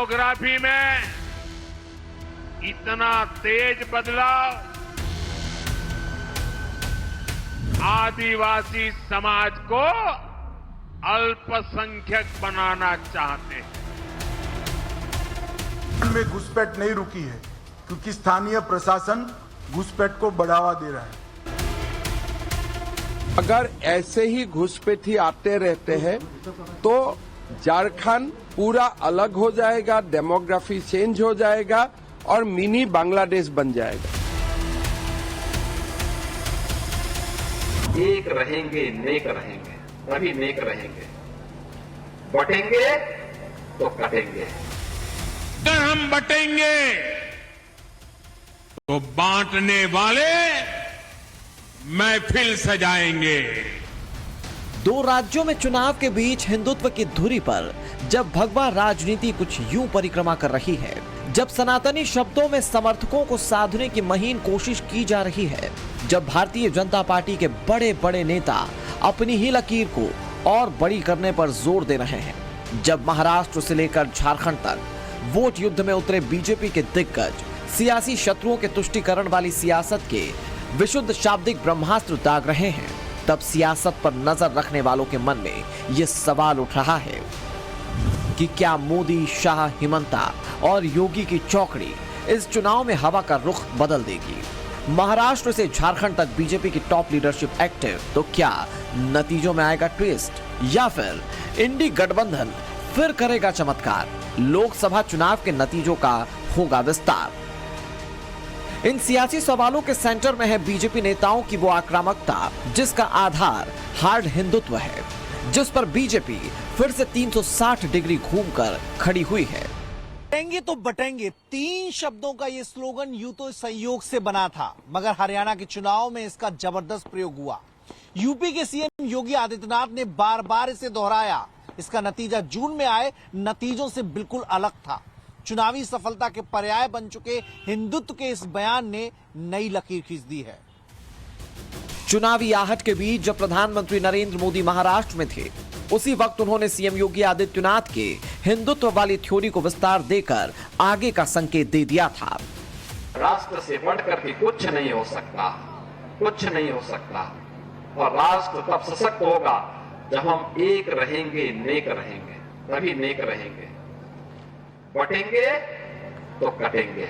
Demography में इतना तेज बदलाव आदिवासी समाज को अल्पसंख्यक बनाना चाहते हैं। में घुसपैठ नहीं रुकी है क्योंकि स्थानीय प्रशासन घुसपैठ को बढ़ावा दे रहा है। अगर ऐसे ही घुसपैठी आते रहते हैं तो झारखंड पूरा अलग हो जाएगा, डेमोग्राफी चेंज हो जाएगा और मिनी बांग्लादेश बन जाएगा। एक रहेंगे, नेक रहेंगे, तभी नेक रहेंगे। बटेंगे तो कटेंगे। अगर हम बटेंगे तो बांटने वाले महफिल सजाएंगे। दो राज्यों में चुनाव के बीच हिंदुत्व की धुरी पर जब भगवा राजनीति कुछ यूं परिक्रमा कर रही है, जब सनातनी शब्दों में समर्थकों को साधने की महीन कोशिश की जा रही है, जब भारतीय जनता पार्टी के बड़े बड़े नेता अपनी ही लकीर को और बड़ी करने पर जोर दे रहे हैं, जब महाराष्ट्र से लेकर झारखंड तक वोट युद्ध में उतरे बीजेपी के दिग्गज सियासी शत्रुओं के तुष्टीकरण वाली सियासत के विशुद्ध शाब्दिक ब्रह्मास्त्र दाग रहे हैं, तब सियासत पर नजर रखने वालों के मन में यह सवाल उठ रहा है कि क्या मोदी, शाह, हिमंता और योगी की चौकड़ी इस चुनाव में हवा का रुख बदल देगी? महाराष्ट्र से झारखंड तक बीजेपी की टॉप लीडरशिप एक्टिव, तो क्या नतीजों में आएगा ट्विस्ट या फिर इंडी गठबंधन फिर करेगा चमत्कार? लोकसभा चुनाव के नतीजों का होगा विस्तार। इन सियासी सवालों के सेंटर में है बीजेपी नेताओं की वो आक्रामकता जिसका आधार हार्ड हिंदुत्व है, जिस पर बीजेपी फिर से 360 डिग्री घूमकर खड़ी हुई है। बटेंगे तो बटेंगे, 3 शब्दों का ये स्लोगन यूं तो संयोग से बना था, मगर हरियाणा के चुनाव में इसका जबरदस्त प्रयोग हुआ। यूपी के सीएम योगी आदित्यनाथ ने बार बार इसे दोहराया। इसका नतीजा जून में आए नतीजों से बिल्कुल अलग था। चुनावी सफलता के पर्याय बन चुके हिंदुत्व के इस बयान ने नई लकीर खींच दी है। चुनावी आहट के बीच जब प्रधानमंत्री नरेंद्र मोदी महाराष्ट्र में थे, उसी वक्त उन्होंने सीएम योगी आदित्यनाथ के हिंदुत्व वाली थ्योरी को विस्तार देकर आगे का संकेत दे दिया था। राष्ट्र से बढ़कर के कुछ नहीं हो सकता, कुछ नहीं हो सकता। और राष्ट्र तब सशक्त होगा जब हम एक रहेंगे, नेक रहेंगे, तभी नेक रहेंगे। बटेंगे तो कटेंगे।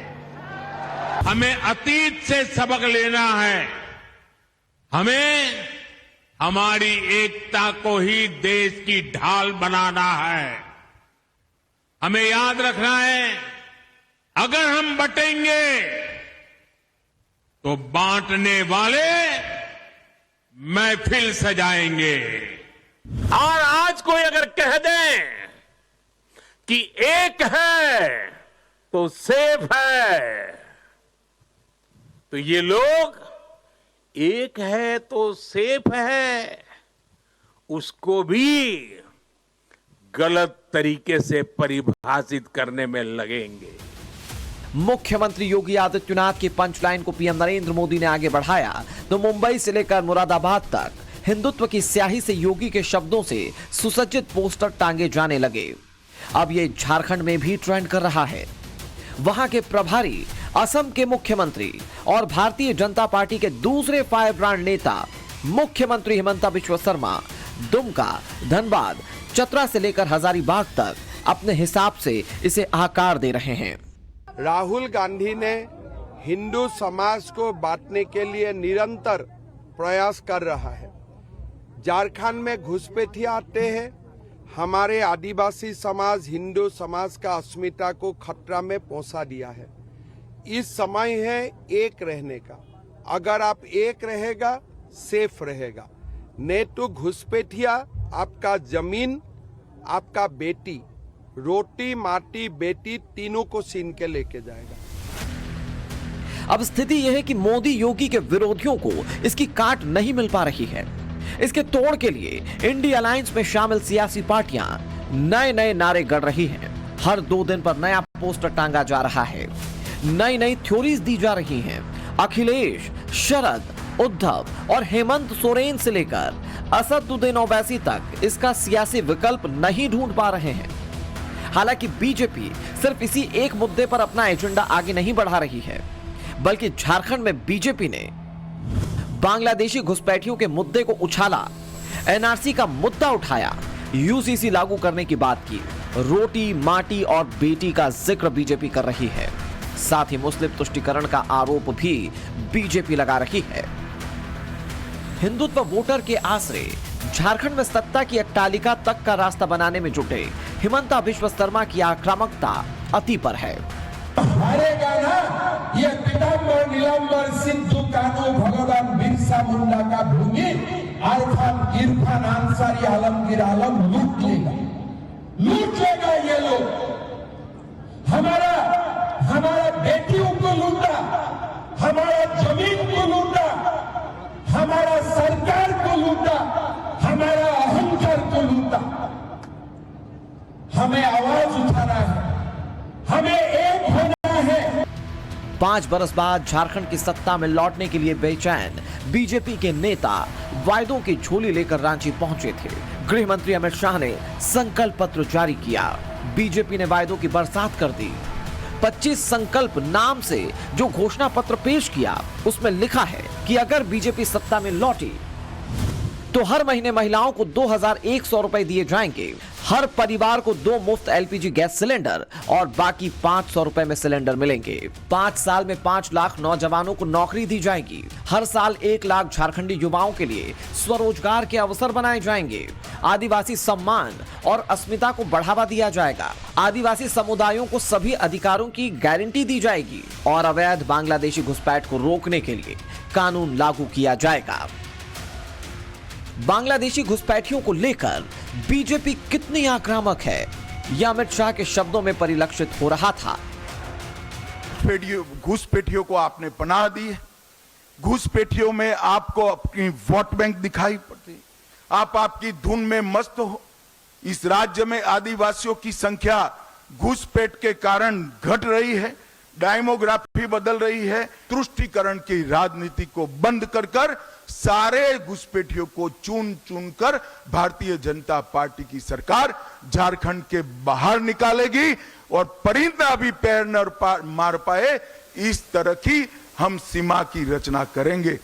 हमें अतीत से सबक लेना है। हमें हमारी एकता को ही देश की ढाल बनाना है। हमें याद रखना है, अगर हम बटेंगे तो बांटने वाले महफिल सजाएंगे। और आज कोई अगर कह दे कि एक है तो सेफ है, तो ये लोग एक है तो सेफ है उसको भी गलत तरीके से परिभाषित करने में लगेंगे। मुख्यमंत्री योगी आदित्यनाथ की पंचलाइन को पीएम नरेंद्र मोदी ने आगे बढ़ाया तो मुंबई से लेकर मुरादाबाद तक हिंदुत्व की स्याही से योगी के शब्दों से सुसज्जित पोस्टर टांगे जाने लगे। अब ये झारखंड में भी ट्रेंड कर रहा है। वहां के प्रभारी, असम के मुख्यमंत्री और भारतीय जनता पार्टी के दूसरे फायर ब्रांड नेता मुख्यमंत्री हिमंता बिश्व शर्मा दुमका, धनबाद, चतरा से लेकर हजारीबाग तक अपने हिसाब से इसे आकार दे रहे हैं। राहुल गांधी ने हिंदू समाज को बांटने के लिए निरंतर प्रयास कर रहा है। झारखंड में घुसपैठिए आते हैं, हमारे आदिवासी समाज, हिंदू समाज का अस्मिता को खतरा में पहुंचा दिया है। इस समय है एक रहने का। अगर आप एक रहेगा, सेफ रहेगा। नहीं तो घुसपैठिया आपका जमीन, आपका बेटी, रोटी, माटी, बेटी तीनों को छीन के लेके जाएगा। अब स्थिति यह है कि मोदी योगी के विरोधियों को इसकी काट नहीं मिल पा रही है। इसके तोड़ के लिए इंडिया अलायंस में शामिल सियासी पार्टियां नए नए नारे गढ़ रही हैं। हर 2 दिन पर नया पोस्टर टांगा जा रहा है, नई नई थ्योरीज दी जा रही हैं। अखिलेश, शरद, उद्धव और हेमंत सोरेन से लेकर असदुद्दीन ओवैसी तक इसका सियासी विकल्प नहीं ढूंढ पा रहे हैं। हालांकि बीजेपी सिर्फ इसी एक मुद्दे पर अपना एजेंडा आगे नहीं बढ़ा रही है, बल्कि झारखंड में बीजेपी ने बांग्लादेशी घुसपैठियों के मुद्दे को उछाला, एनआरसी का मुद्दा उठाया, यूसीसी लागू करने की बात की, रोटी माटी और बेटी का जिक्र बीजेपी कर रही है। साथ ही मुस्लिम तुष्टीकरण का आरोप भी बीजेपी लगा रही है। हिंदुत्व वोटर के आसरे झारखंड में सत्ता की अट्टालिका तक का रास्ता बनाने में जुटे हिमंता बिश्व शर्मा की आक्रामकता अति पर है। हारेगा ना ये पीताम्बर नीलांबर सिद्धू कानू भगवान बिरसा मुंडा का भूमि इरफान अंसारी आलमगीर आलम लूट लेगा ये लोग। हमारा बेटियों को लूटा, हमारा जमीन को लूटा, हमारा सरकार को लूटा, हमारा अहंकार को लूटा। हमें आवाज उठाना है, हमें एक होना है। 5 बरस बाद झारखंड की सत्ता में लौटने के लिए बेचैन बीजेपी के नेता वायदों की झोली लेकर रांची पहुंचे थे। गृह मंत्री अमित शाह ने संकल्प पत्र जारी किया। बीजेपी ने वायदों की बरसात कर दी। 25 संकल्प नाम से जो घोषणा पत्र पेश किया, उसमें लिखा है कि अगर बीजेपी सत्ता में लौटी तो हर महीने महिलाओं को 2100 रुपए दिए जाएंगे, हर परिवार को 2 मुफ्त एलपीजी गैस सिलेंडर और बाकी 500 रुपए में सिलेंडर मिलेंगे। 5 साल में 5 लाख नौजवानों को नौकरी दी जाएगी। हर साल 1 लाख झारखंडी युवाओं के लिए स्वरोजगार के अवसर बनाए जाएंगे। आदिवासी सम्मान और अस्मिता को बढ़ावा दिया जाएगा। आदिवासी समुदायों को सभी अधिकारों की गारंटी दी जाएगी और अवैध बांग्लादेशी घुसपैठ को रोकने के लिए कानून लागू किया जाएगा। बांग्लादेशी घुसपैठियों को लेकर बीजेपी कितनी आक्रामक है, यह अमित शाह के शब्दों में परिलक्षित हो रहा था। घुसपैठियों को आपने पनाह दी, घुसपैठियों में आपको अपनी वोट बैंक दिखाई पड़ती, आप आपकी धुन में मस्त हो। इस राज्य में आदिवासियों की संख्या घुसपैठ के कारण घट रही है, डेमोग्राफी बदल रही है। तुष्टीकरण की राजनीति को बंद कर सारे घुसपैठियों को चुन कर भारतीय जनता पार्टी की सरकार झारखंड के बाहर निकालेगी और परिंदा भी पैर न मार पाए इस तरह की हम सीमा की रचना करेंगे।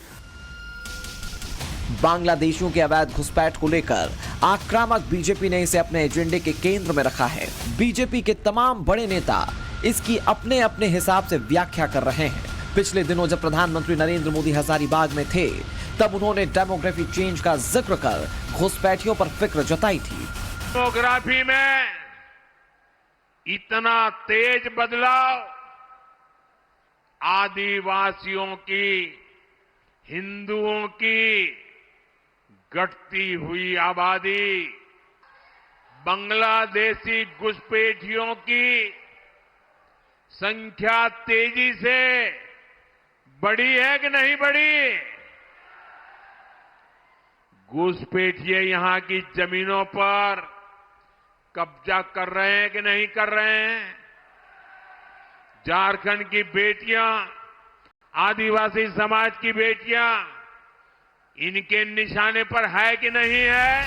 बांग्लादेशियों के अवैध घुसपैठ को लेकर आक्रामक बीजेपी ने इसे अपने एजेंडे के केंद्र में रखा है। बीजेपी के तमाम बड़े नेता इसकी अपने अपने हिसाब से व्याख्या कर रहे हैं। पिछले दिनों जब प्रधानमंत्री नरेंद्र मोदी हजारीबाग में थे, तब उन्होंने डेमोग्राफी चेंज का जिक्र कर घुसपैठियों पर फिक्र जताई थी। डेमोग्राफी में इतना तेज बदलाव आदिवासियों की, हिंदुओं की घटती हुई आबादी, बांग्लादेशी घुसपैठियों की संख्या तेजी से बढ़ी है कि नहीं बढ़ी? घुसपैठिए यहां की जमीनों पर कब्जा कर रहे हैं कि नहीं कर रहे हैं? झारखंड की बेटियां, आदिवासी समाज की बेटियां इनके निशाने पर है कि नहीं है?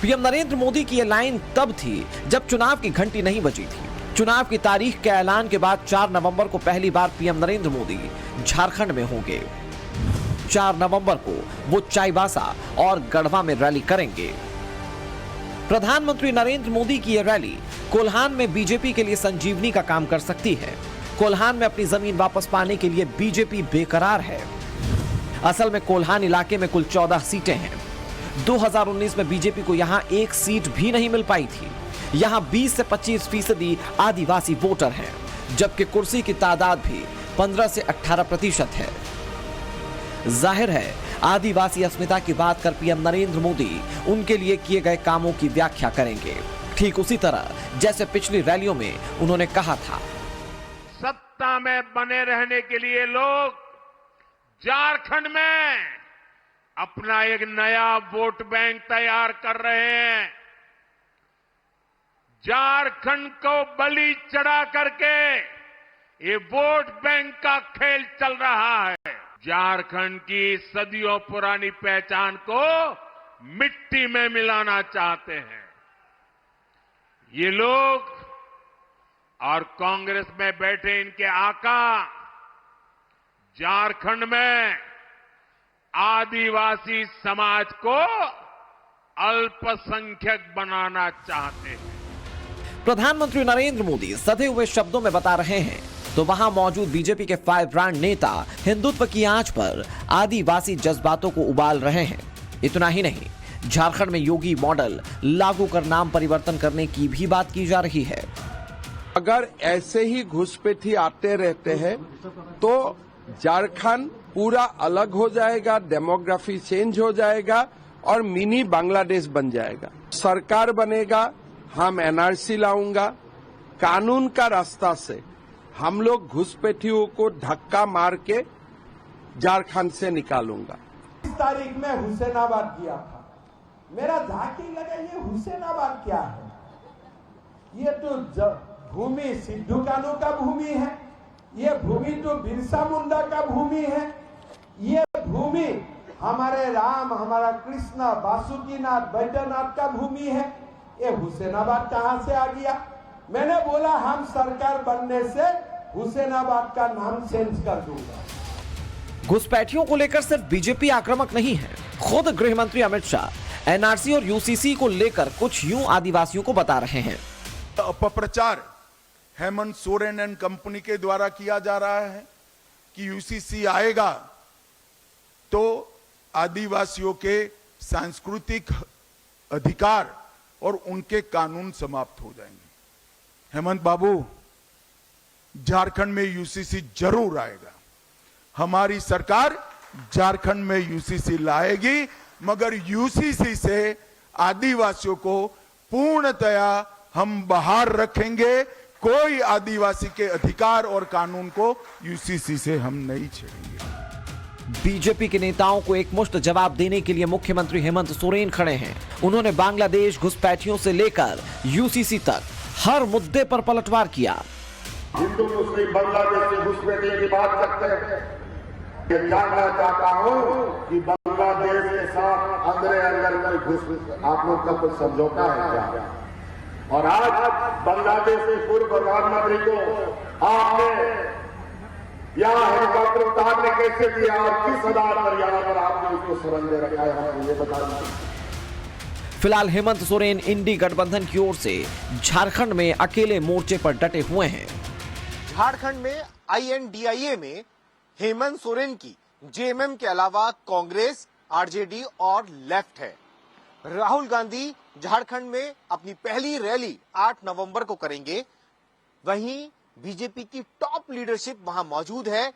पीएम नरेंद्र मोदी की यह लाइन तब थी जब चुनाव की घंटी नहीं बजी थी। चुनाव की तारीख के ऐलान के बाद 4 नवंबर को पहली बार पीएम नरेंद्र मोदी झारखंड में होंगे। 4 नवंबर को वो चाईबासा और गढ़वा में रैली करेंगे। प्रधानमंत्री नरेंद्र मोदी की यह रैली कोल्हान में बीजेपी के लिए संजीवनी का काम कर सकती है। कोल्हान में अपनी जमीन वापस पाने के लिए बीजेपी बेकरार है। असल में कोल्हान इलाके में कुल 14 सीटें हैं। 2019 में बीजेपी को यहां 1 सीट भी नहीं मिल पाई थी। यहां 20 से 25% आदिवासी वोटर हैं, जबकि कुर्सी की तादाद भी 15 से 18% है। जाहिर है आदिवासी अस्मिता की बात कर पीएम नरेंद्र मोदी उनके लिए किए गए कामों की व्याख्या करेंगे, ठीक उसी तरह जैसे पिछली रैलियों में उन्होंने कहा था। सत्ता में बने रहने के लिए लोग झारखंड में अपना एक नया वोट बैंक तैयार कर रहे हैं। झारखंड को बलि चढ़ा करके ये वोट बैंक का खेल चल रहा है। झारखंड की सदियों पुरानी पहचान को मिट्टी में मिलाना चाहते हैं। ये लोग और कांग्रेस में बैठे इनके आका झारखंड में आदिवासी समाज को अल्पसंख्यक बनाना चाहते हैं। प्रधानमंत्री नरेंद्र मोदी सधे हुए शब्दों में बता रहे हैं तो वहां मौजूद बीजेपी के फायर ब्रांड नेता हिंदुत्व की आंच पर आदिवासी जज्बातों को उबाल रहे हैं। इतना ही नहीं, झारखंड में योगी मॉडल लागू कर नाम परिवर्तन करने की भी बात की जा रही है। अगर ऐसे ही घुसपैठी आते रहते हैं तो झारखंड पूरा अलग हो जाएगा, डेमोग्राफी चेंज हो जाएगा और मिनी बांग्लादेश बन जाएगा। सरकार बनेगा, हम एनआरसी लाऊंगा, कानून का रास्ता से हम लोग घुसपैठियों को धक्का मार के झारखंड से निकालूंगा। 20 तारीख में हुसैनाबाद किया था। मेरा झांकी लगा ये हुसैनाबाद क्या है? ये तो भूमि सिद्धू कानू का भूमि है, ये भूमि तो बिरसा मुंडा का भूमि है, ये भूमि हमारे राम, हमारा कृष्ण, वासुकीनाथ, बैद्यनाथ का भूमि है। ये हुसैनाबाद कहां से आ गया? मैंने बोला हम सरकार बनने से हुसैनाबाद का नाम चेंज कर दूंगा। घुसपैठियों को लेकर सिर्फ बीजेपी आक्रामक नहीं है। खुद गृह मंत्री अमित शाह एनआरसी और यूसीसी को लेकर कुछ यूं आदिवासियों को बता रहे हैं। अपप्रचार हेमंत सोरेन एंड कंपनी के द्वारा किया जा रहा है कि यूसीसी आएगा तो आदिवासियों के सांस्कृतिक अधिकार और उनके कानून समाप्त हो जाएंगे। हेमंत बाबू, झारखंड में यूसीसी जरूर आएगा। हमारी सरकार झारखंड में यूसीसी लाएगी, मगर यूसीसी से आदिवासियों को पूर्णतया हम बाहर रखेंगे। कोई आदिवासी के अधिकार और कानून को यूसीसी से हम नहीं छेड़ेंगे। बीजेपी के नेताओं को एकमुश्त जवाब देने के लिए मुख्यमंत्री हेमंत सोरेन खड़े हैं। उन्होंने बांग्लादेश घुसपैठियों से लेकर यूसीसी तक हर मुद्दे पर पलटवार किया। हिंदू मुस्लिम बांग्लादेश से घुसपैठियों की बात करते हैं। ये जानना चाहता हूं कि बांग्लादेश के साथ अंदर अंदर कोई आप लोग का कुछ समझौता है क्या? और आज बांग्लादेश के पूर्व प्रधानमंत्री को आपने यहाँ हेलीकॉप्टर उतारने कैसे दिया और किस आधार पर यहाँ पर आपने उसको शरण दे रखा है, हमें ये बता दीजिए। फिलहाल हेमंत सोरेन इंडी गठबंधन की ओर से झारखंड में अकेले मोर्चे पर डटे हुए हैं। झारखंड में INDIA में हेमंत सोरेन की JMM के अलावा कांग्रेस, RJD और लेफ्ट है। राहुल गांधी झारखंड में अपनी पहली रैली 8 नवंबर को करेंगे। वहीं बीजेपी की टॉप लीडरशिप वहां मौजूद है।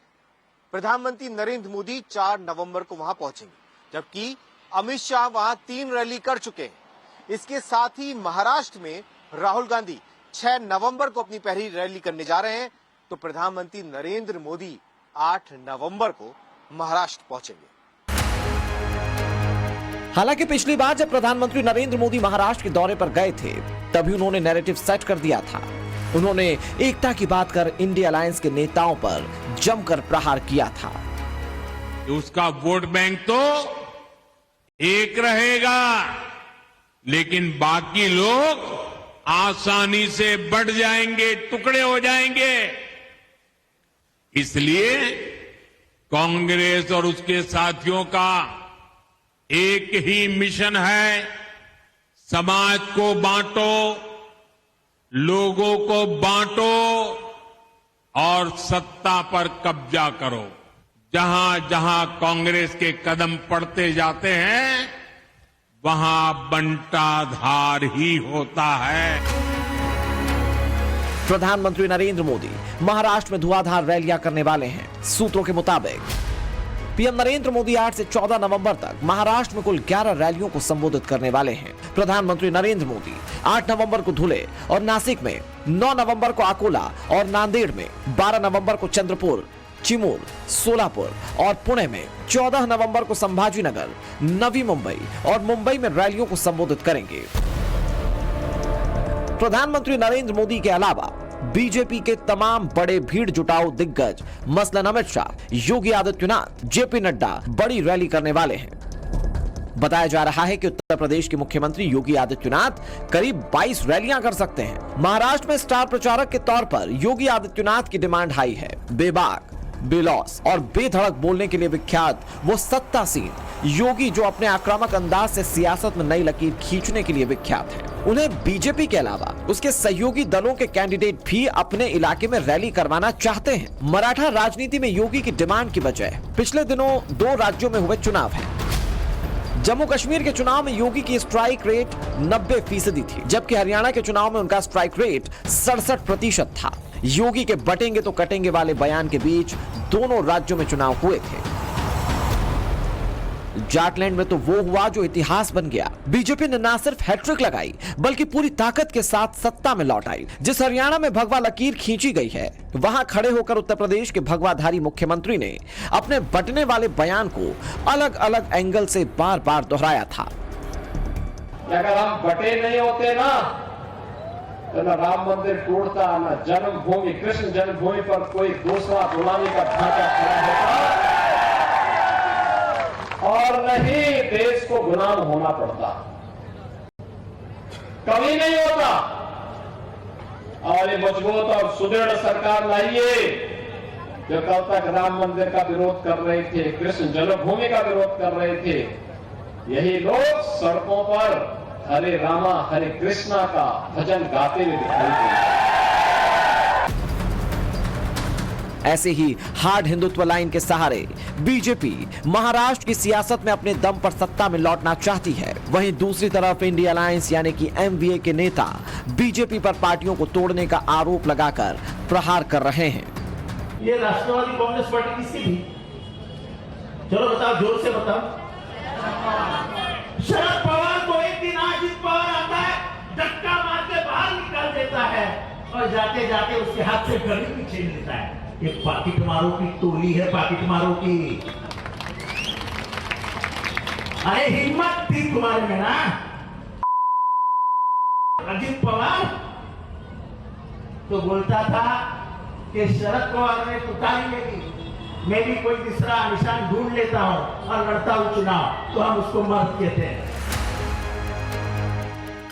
प्रधानमंत्री नरेंद्र मोदी 4 नवंबर को वहां पहुंचेंगे, जबकि अमित शाह वहां 3 रैली कर चुके हैं। इसके साथ ही महाराष्ट्र में राहुल गांधी 6 नवंबर को अपनी पहली रैली करने जा रहे हैं, तो प्रधानमंत्री नरेंद्र मोदी 8 नवंबर को महाराष्ट्र पहुंचेंगे। हालांकि पिछली बार जब प्रधानमंत्री नरेंद्र मोदी महाराष्ट्र के दौरे पर गए थे, तभी उन्होंने नैरेटिव सेट कर दिया था। उन्होंने एकता की बात कर इंडिया अलायंस के नेताओं पर जमकर प्रहार किया था। उसका वोट बैंक तो एक रहेगा, लेकिन बाकी लोग आसानी से बढ़ जाएंगे, टुकड़े हो जाएंगे। इसलिए कांग्रेस और उसके साथियों का एक ही मिशन है, समाज को बांटो, लोगों को बांटो और सत्ता पर कब्जा करो। जहां जहां कांग्रेस के कदम पड़ते जाते हैं, वहां बंटाधार ही होता है। प्रधानमंत्री नरेंद्र मोदी महाराष्ट्र में धुआंधार रैलियां करने वाले हैं। सूत्रों के मुताबिक पीएम नरेंद्र मोदी 8 से 14 नवंबर तक महाराष्ट्र में कुल 11 रैलियों को संबोधित करने वाले हैं। प्रधानमंत्री नरेंद्र मोदी 8 नवंबर को धुले और नासिक में, 9 नवंबर को अकोला और नांदेड़ में, 12 नवंबर को चंद्रपुर, चिमूर, सोलापुर और पुणे में, 14 नवंबर को संभाजीनगर, नवी मुंबई और मुंबई में रैलियों को संबोधित करेंगे। प्रधानमंत्री नरेंद्र मोदी के अलावा बीजेपी के तमाम बड़े भीड़ जुटाऊ दिग्गज मसलन अमित शाह, योगी आदित्यनाथ, जेपी नड्डा बड़ी रैली करने वाले हैं। बताया जा रहा है कि उत्तर प्रदेश के मुख्यमंत्री योगी आदित्यनाथ करीब 22 रैलियां कर सकते हैं। महाराष्ट्र में स्टार प्रचारक के तौर पर योगी आदित्यनाथ की डिमांड हाई है। बेबाक, बेलौस और बेधड़क बोलने के लिए विख्यात वो सत्तासीन योगी जो अपने आक्रामक अंदाज से सियासत में नई लकीर खींचने के लिए विख्यात है। उन्हें बीजेपी के अलावा उसके सहयोगी दलों के कैंडिडेट भी अपने इलाके में रैली करवाना चाहते हैं। मराठा राजनीति में योगी की डिमांड की वजह पिछले दिनों 2 राज्यों में हुए चुनाव है। जम्मू कश्मीर के चुनाव में योगी की स्ट्राइक रेट 90% थी, जबकि हरियाणा के चुनाव में उनका स्ट्राइक रेट 67% था। योगी के बटेंगे तो कटेंगे वाले बयान के बीच दोनों राज्यों में चुनाव हुए थे। झारखंड में तो वो हुआ जो इतिहास बन गया। बीजेपी ने न सिर्फ हैट्रिक लगाई बल्कि पूरी ताकत के साथ सत्ता में लौट आई। जिस हरियाणा में भगवा लकीर खींची गई है, वहां खड़े होकर उत्तर प्रदेश के भगवाधारी मुख्यमंत्री ने अपने बटने वाले बयान को अलग अलग एंगल से बार बार दोहराया था। अगर हम बटे नहीं होते ना तो न राम मंदिर टूटता, न जन्मभूमि कृष्ण जन्मभूमि पर कोई दूसरा गुलामी का ढांचा खड़ा होता और नहीं देश को गुलाम होना पड़ता। कभी नहीं होता। और ये मजबूत और सुदृढ़ सरकार लाइए जो कल तक राम मंदिर का विरोध कर रहे थे, कृष्ण जन्मभूमि का विरोध कर रहे थे, यही लोग सड़कों पर हरे रामा हरे कृष्णा का भजन गाते हुए दिखाई देते। ऐसे ही हार्ड हिंदुत्व लाइन के सहारे बीजेपी महाराष्ट्र की सियासत में अपने दम पर सत्ता में लौटना चाहती है। वहीं दूसरी तरफ इंडिया अलायंस यानी कि एमवीए के नेता बीजेपी पर पार्टियों को तोड़ने का आरोप लगाकर प्रहार कर रहे हैं। ये राष्ट्रवादी कांग्रेस पार्टी किसकी थी? चलो बताओ, जोर से बताओ। शरद पवार को एक दिन अजित पवार आता है, धक्का मार के बाहर निकाल देता है और जाते जाते उसके हाथ से घड़ी भी छीन लेता है। ये पाकिट मारो की टोली है, पाकिट मारो की। अरे हिम्मत थी तुम्हारे में ना। अजित पवार तो बोलता था कि शरद पवार ने तुतारी लेगी, मैं भी कोई दूसरा निशान ढूंढ लेता हूं और लड़ता हूं चुनाव, तो हम उसको मर्द कहते हैं।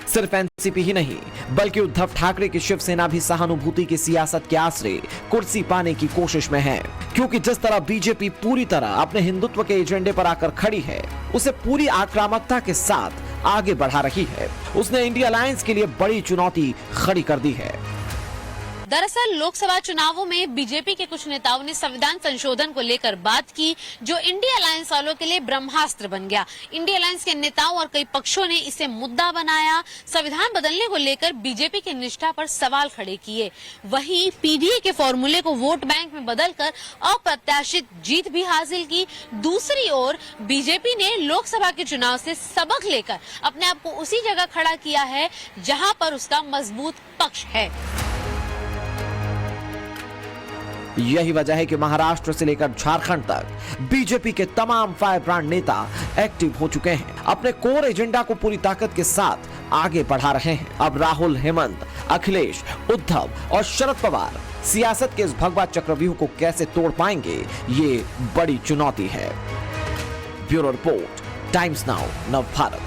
सिर्फ एनसीपी ही नहीं बल्कि उद्धव ठाकरे की शिवसेना भी सहानुभूति की सियासत के आसरे कुर्सी पाने की कोशिश में है, क्योंकि जिस तरह बीजेपी पूरी तरह अपने हिंदुत्व के एजेंडे पर आकर खड़ी है, उसे पूरी आक्रामकता के साथ आगे बढ़ा रही है। उसने इंडिया अलायंस के लिए बड़ी चुनौती खड़ी कर दी है। दरअसल लोकसभा चुनावों में बीजेपी के कुछ नेताओं ने संविधान संशोधन को लेकर बात की, जो इंडिया अलायंस वालों के लिए ब्रह्मास्त्र बन गया। इंडिया अलायंस के नेताओं और कई पक्षों ने इसे मुद्दा बनाया, संविधान बदलने को लेकर बीजेपी की निष्ठा पर सवाल खड़े किए। वहीं पीडीए के फॉर्मूले को वोट बैंक में बदलकर अप्रत्याशित जीत भी हासिल की। दूसरी ओर बीजेपी ने लोकसभा के चुनाव से सबक लेकर अपने आप को उसी जगह खड़ा किया है जहां पर उसका मजबूत पक्ष है। यही वजह है कि महाराष्ट्र से लेकर झारखंड तक बीजेपी के तमाम फायर ब्रांड नेता एक्टिव हो चुके हैं, अपने कोर एजेंडा को पूरी ताकत के साथ आगे बढ़ा रहे हैं। अब राहुल, हेमंत, अखिलेश, उद्धव और शरद पवार सियासत के इस भगवा चक्रव्यूह को कैसे तोड़ पाएंगे, ये बड़ी चुनौती है। ब्यूरो रिपोर्ट, टाइम्स नाउ, नव भारत।